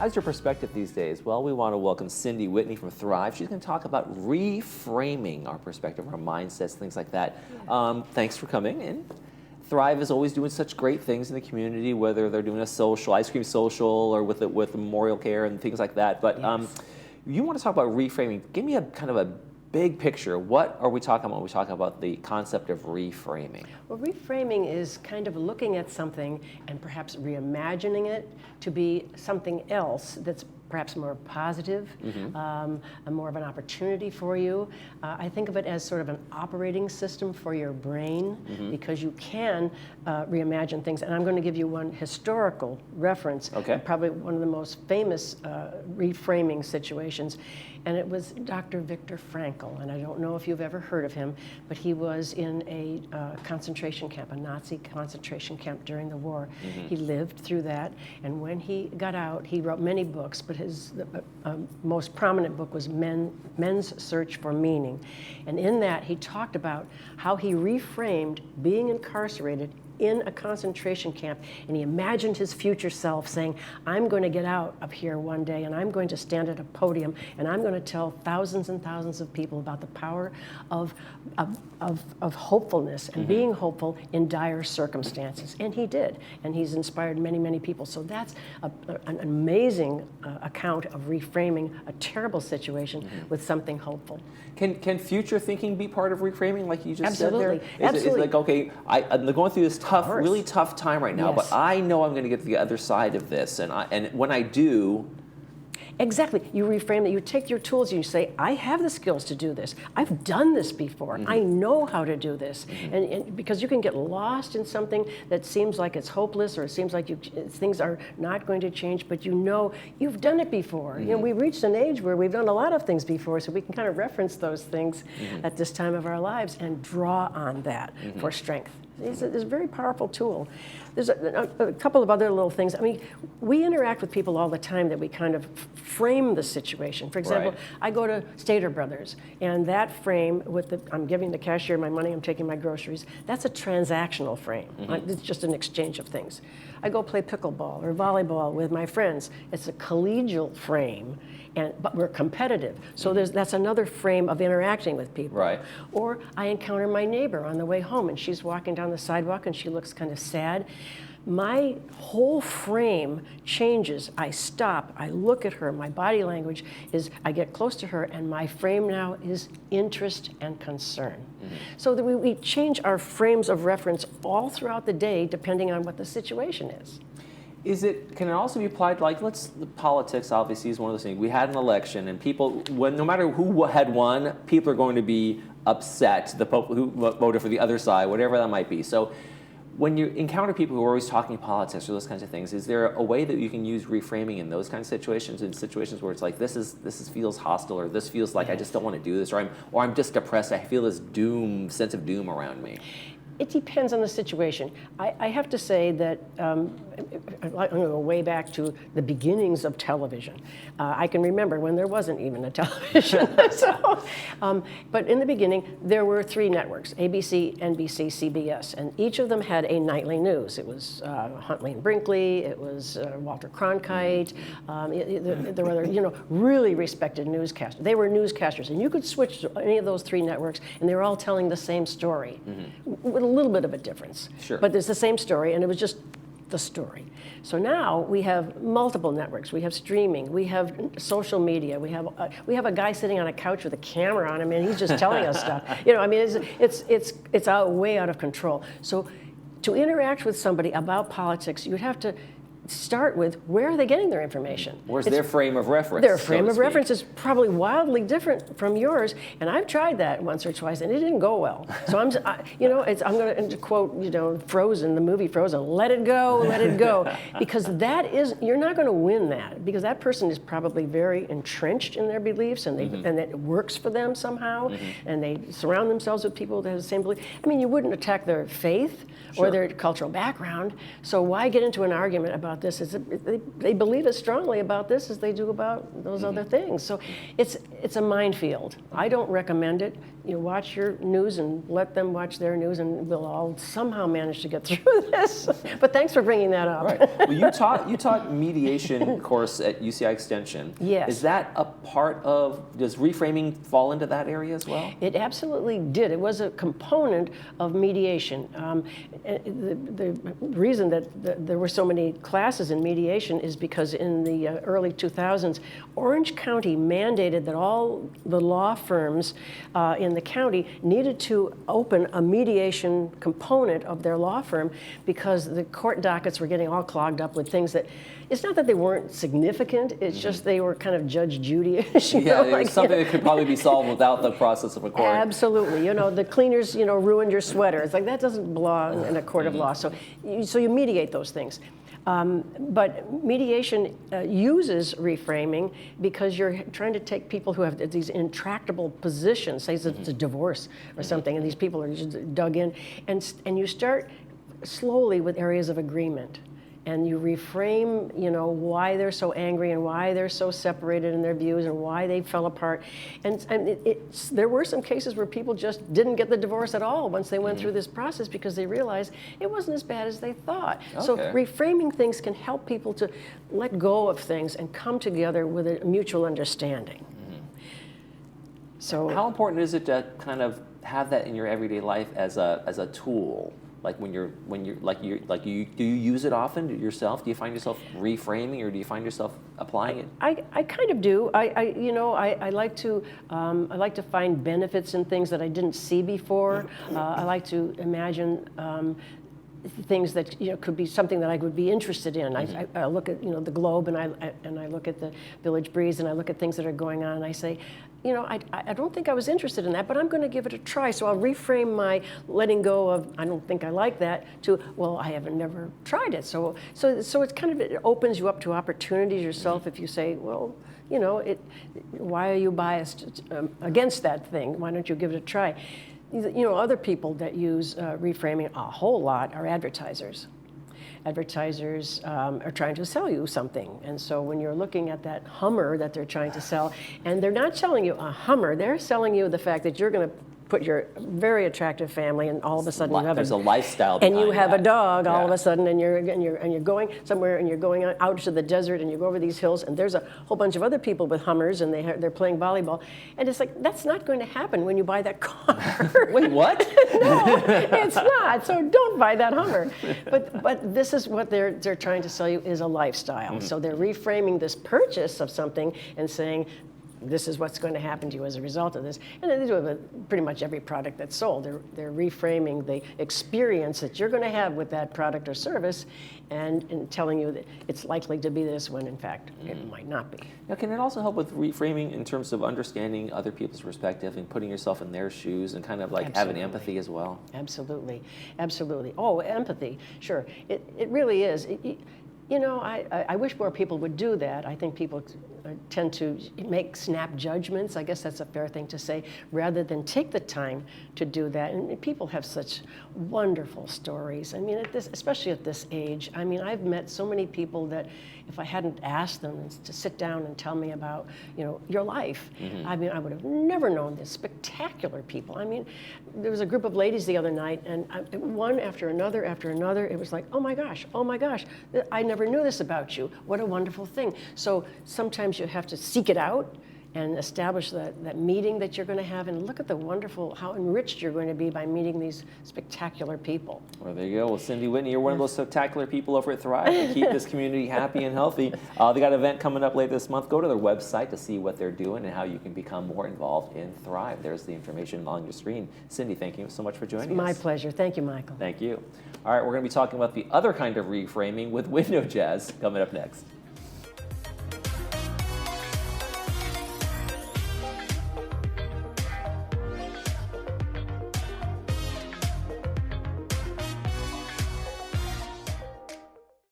How's your perspective these days? Well, we want to welcome Cindy Whitney from Thrive. She's going to talk about reframing our perspective, our mindsets, things like that. Thanks for coming in. Thrive is always doing such great things in the community, whether they're doing a social, ice cream social, or with memorial care and things like that. But you want to talk about reframing. Give me a kind of a big picture. What are we talking about when we talk about the concept of reframing? Well, reframing is kind of looking at something and perhaps reimagining it to be something else that's perhaps more positive, more of an opportunity for you. I think of it as sort of an operating system for your brain because you can reimagine things. And I'm going to give you one historical reference, probably one of the most famous reframing situations. And it was Dr. Viktor Frankl. And I don't know if you've ever heard of him, but he was in a concentration camp, a Nazi concentration camp during the war. He lived through that. And when he got out, he wrote many books, but his most prominent book was Men's Search for Meaning. And in that, he talked about how he reframed being incarcerated in a concentration camp, and he imagined his future self saying, I'm going to get out of here one day and I'm going to stand at a podium and I'm going to tell thousands and thousands of people about the power of hopefulness and being hopeful in dire circumstances. And he did, and he's inspired many, many people. So that's an amazing account of reframing a terrible situation with something hopeful. Can future thinking be part of reframing, like you just Absolutely. said there? Absolutely. It's like, okay, I'm going through this really tough time right now, but I know I'm going to get to the other side of this, and when I do. Exactly. You reframe it. You take your tools and you say, I have the skills to do this. I've done this before. I know how to do this. And because you can get lost in something that seems like it's hopeless or it seems like things are not going to change, but you know you've done it before. You know, we've reached an age where we've done a lot of things before, so we can kind of reference those things at this time of our lives and draw on that for strength. It's a very powerful tool. There's a couple of other little things. I mean, we interact with people all the time that we kind of frame the situation. For example, I go to Stater Brothers, and that frame with I'm giving the cashier my money, I'm taking my groceries, that's a transactional frame. It's just an exchange of things. I go play pickleball or volleyball with my friends. It's a collegial frame, but we're competitive. So that's another frame of interacting with people. Or I encounter my neighbor on the way home, and she's walking down the sidewalk, and she looks kind of sad. My whole frame changes. I stop, I look at her, my body language is, I get close to her, and my frame now is interest and concern. So that we change our frames of reference all throughout the day, depending on what the situation is. Can it also be applied, like, politics obviously is one of those things. We had an election, and people, no matter who had won, people are going to be upset, the people who voted for the other side, whatever that might be. So when you encounter people who are always talking politics or those kinds of things, is there a way that you can use reframing in those kinds of situations, in situations where it's like, this feels hostile, or this feels like I just don't want to do this, or I'm just depressed, I feel this sense of doom around me? It depends on the situation. I have to say that I'm going to go way back to the beginnings of television. I can remember when there wasn't even a television. But in the beginning, there were 3 networks, ABC, NBC, CBS, and each of them had a nightly news. It was Huntley and Brinkley, it was Walter Cronkite, there were other, really respected newscasters. They were newscasters, and you could switch to any of those 3 networks, and they were all telling the same story. With a little bit of a difference, but it's the same story, and it was just the story. So now we have multiple networks. We have streaming. We have social media. We have a guy sitting on a couch with a camera on him, and he's just telling us stuff. I mean, it's way out of control. So to interact with somebody about politics, you'd have to start with, where are they getting their information? Where's their frame of reference? Their frame of reference is probably wildly different from yours, and I've tried that once or twice, and it didn't go well. So I'm going to quote, Frozen, the movie Frozen, let it go, because you're not going to win that, because that person is probably very entrenched in their beliefs, and it works for them somehow, and they surround themselves with people that have the same belief. I mean, you wouldn't attack their faith or their cultural background, so why get into an argument about about this they believe as strongly about this as they do about those other things. So it's a minefield. I don't recommend it. You watch your news and let them watch their news, and we'll all somehow manage to get through this. But thanks for bringing that up. Right. Well, you taught mediation course at UCI Extension. Yes. Is that a part of, does reframing fall into that area as well? It absolutely did. It was a component of mediation. The reason that there were so many classes in mediation is because in the early 2000s, Orange County mandated that all the law firms in the county needed to open a mediation component of their law firm because the court dockets were getting all clogged up with things that, it's not that they weren't significant, it's just they were kind of Judge Judy-ish. Yeah, it was something that could probably be solved without the process of a court. Absolutely. The cleaners, ruined your sweater. It's like, that doesn't belong in a court of law. So you mediate those things. But mediation uses reframing because you're trying to take people who have these intractable positions, say it's a divorce or something, and these people are just dug in, and you start slowly with areas of agreement. And you reframe, why they're so angry and why they're so separated in their views and why they fell apart. And there were some cases where people just didn't get the divorce at all once they went through this process because they realized it wasn't as bad as they thought. Okay. So reframing things can help people to let go of things and come together with a mutual understanding. So how important is it to kind of have that in your everyday life as a tool? Like do you use it often yourself? Do you find yourself reframing, or do you find yourself applying it? I kind of do. I like to find benefits in things that I didn't see before. I like to imagine things that could be something that I would be interested in. I look at the globe, and I look at the Village Breeze, and I look at things that are going on, and I say, I don't think I was interested in that, but I'm going to give it a try. So I'll reframe my letting go of, I don't think I like that, to, well, I haven't never tried it. So it's kind of, it opens you up to opportunities yourself if you say, well, why are you biased against that thing? Why don't you give it a try? Other people that use reframing a whole lot are advertisers. Advertisers are trying to sell you something. And so when you're looking at that Hummer that they're trying to sell, and they're not selling you a Hummer, they're selling you the fact that you're going to put your very attractive family, and all of a sudden you have there's a lifestyle and you behind have that. a dog all of a sudden, and you're going somewhere, and you're going out to the desert, and you go over these hills, and there's a whole bunch of other people with Hummers, and they're playing volleyball, and it's like, that's not going to happen when you buy that car. Wait, what? No, it's not. So don't buy that Hummer. But this is what they're trying to sell you, is a lifestyle. So they're reframing this purchase of something and saying, this is what's going to happen to you as a result of this. And they do it with pretty much every product that's sold. They're reframing the experience that you're going to have with that product or service, and telling you that it's likely to be this when in fact it might not be. Now, can it also help with reframing in terms of understanding other people's perspective and putting yourself in their shoes and kind of like having empathy as well? Absolutely, absolutely. Oh, empathy, sure. It really is. I wish more people would do that. I think people tend to make snap judgments. I guess that's a fair thing to say, rather than take the time to do that. And people have such wonderful stories. I mean, especially at this age. I mean, I've met so many people that if I hadn't asked them to sit down and tell me about, your life, I mean, I would have never known this. Spectacular people. I mean, there was a group of ladies the other night, and one after another, it was like, oh my gosh, I never knew this about you. What a wonderful thing. So sometimes you have to seek it out and establish that meeting that you're going to have, and look at how enriched you're going to be by meeting these spectacular people. Well, there you go. Well, Cindy Whitney, you're one of those spectacular people over at Thrive to keep this community happy and healthy. They got an event coming up later this month. Go to their website to see what they're doing and how you can become more involved in Thrive. There's the information on your screen. Cindy, thank you so much for joining us. My pleasure. Thank you, Michael. Thank you. All right, we're going to be talking about the other kind of reframing with window jazz coming up next.